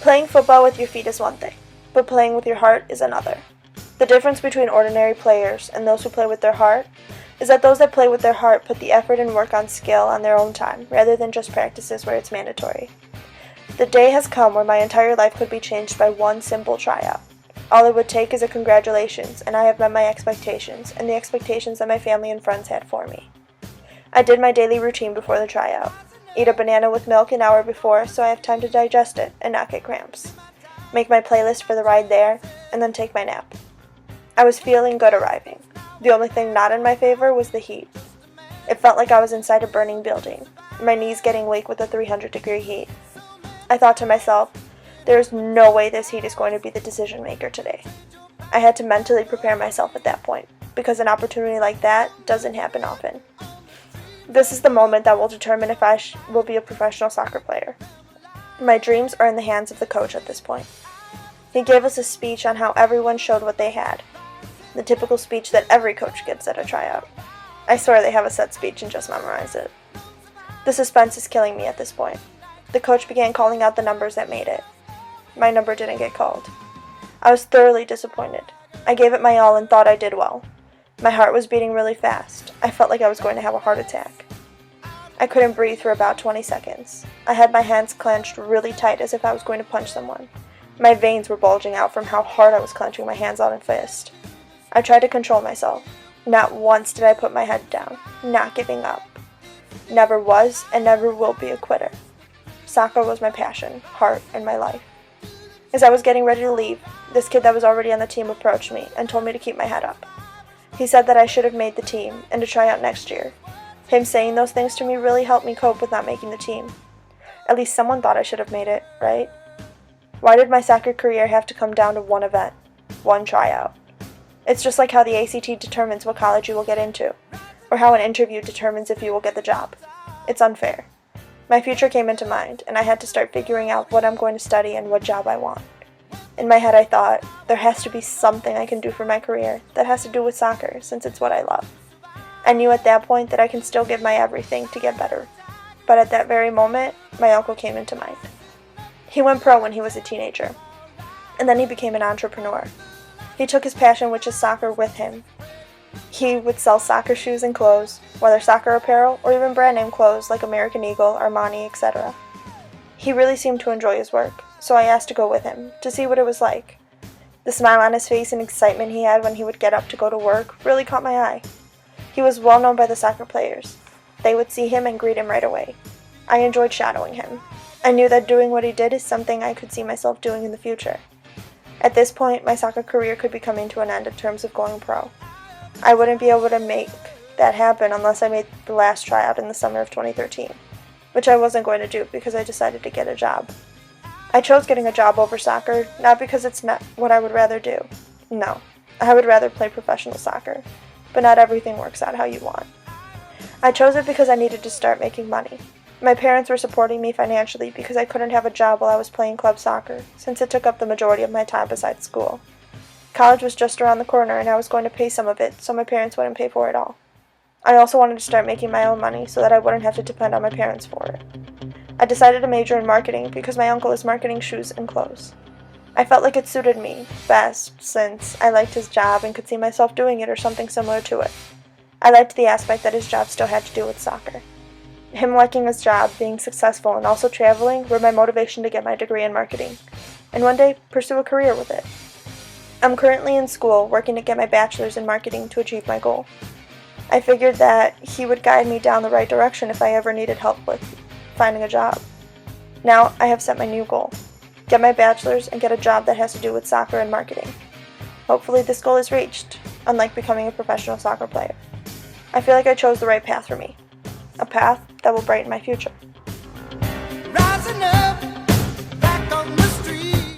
Playing football with your feet is one thing, but playing with your heart is another. The difference between ordinary players and those who play with their heart is that those that play with their heart put the effort and work on skill on their own time rather than just practices where it's mandatory. The day has come where my entire life could be changed by one simple tryout. All it would take is a congratulations, and I have met my expectations and the expectations that my family and friends had for me. I did my daily routine before the tryout. Eat a banana with milk an hour before so I have time to digest it and not get cramps. Make my playlist for the ride there, and then take my nap. I was feeling good arriving. The only thing not in my favor was the heat. It felt like I was inside a burning building, my knees getting weak with the 300-degree heat. I thought to myself, there is no way this heat is going to be the decision maker today. I had to mentally prepare myself at that point, because an opportunity like that doesn't happen often. This is the moment that will determine if I will be a professional soccer player. My dreams are in the hands of the coach at this point. He gave us a speech on how everyone showed what they had. The typical speech that every coach gives at a tryout. I swear they have a set speech and just memorize it. The suspense is killing me at this point. The coach began calling out the numbers that made it. My number didn't get called. I was thoroughly disappointed. I gave it my all and thought I did well. My heart was beating really fast. I felt like I was going to have a heart attack. I couldn't breathe for about 20 seconds. I had my hands clenched really tight as if I was going to punch someone. My veins were bulging out from how hard I was clenching my hands on a fist. I tried to control myself. Not once did I put my head down, not giving up. Never was and never will be a quitter. Soccer was my passion, heart, and my life. As I was getting ready to leave, this kid that was already on the team approached me and told me to keep my head up. He said that I should have made the team and to try out next year. Him saying those things to me really helped me cope with not making the team. At least someone thought I should have made it, right? Why did my soccer career have to come down to one event, one tryout? It's just like how the ACT determines what college you will get into, or how an interview determines if you will get the job. It's unfair. My future came into mind, and I had to start figuring out what I'm going to study and what job I want. In my head I thought, there has to be something I can do for my career that has to do with soccer, since it's what I love. I knew at that point that I can still give my everything to get better. But at that very moment, my uncle came into mind. He went pro when he was a teenager, and then he became an entrepreneur. He took his passion, which is soccer, with him. He would sell soccer shoes and clothes, whether soccer apparel or even brand name clothes like American Eagle, Armani, etc. He really seemed to enjoy his work, so I asked to go with him, to see what it was like. The smile on his face and excitement he had when he would get up to go to work really caught my eye. He was well known by the soccer players. They would see him and greet him right away. I enjoyed shadowing him. I knew that doing what he did is something I could see myself doing in the future. At this point, my soccer career could be coming to an end in terms of going pro. I wouldn't be able to make that happen unless I made the last tryout in the summer of 2013, which I wasn't going to do because I decided to get a job. I chose getting a job over soccer, not because it's not what I would rather do. No, I would rather play professional soccer, but not everything works out how you want. I chose it because I needed to start making money. My parents were supporting me financially because I couldn't have a job while I was playing club soccer, since it took up the majority of my time besides school. College was just around the corner and I was going to pay some of it, so my parents wouldn't pay for it all. I also wanted to start making my own money so that I wouldn't have to depend on my parents for it. I decided to major in marketing because my uncle is marketing shoes and clothes. I felt like it suited me best since I liked his job and could see myself doing it or something similar to it. I liked the aspect that his job still had to do with soccer. Him liking his job, being successful, and also traveling were my motivation to get my degree in marketing, and one day pursue a career with it. I'm currently in school working to get my bachelor's in marketing to achieve my goal. I figured that he would guide me down the right direction if I ever needed help with finding a job. Now I have set my new goal: get my bachelor's and get a job that has to do with soccer and marketing. Hopefully this goal is reached, unlike becoming a professional soccer player. I feel like I chose the right path for me, a path that will brighten my future.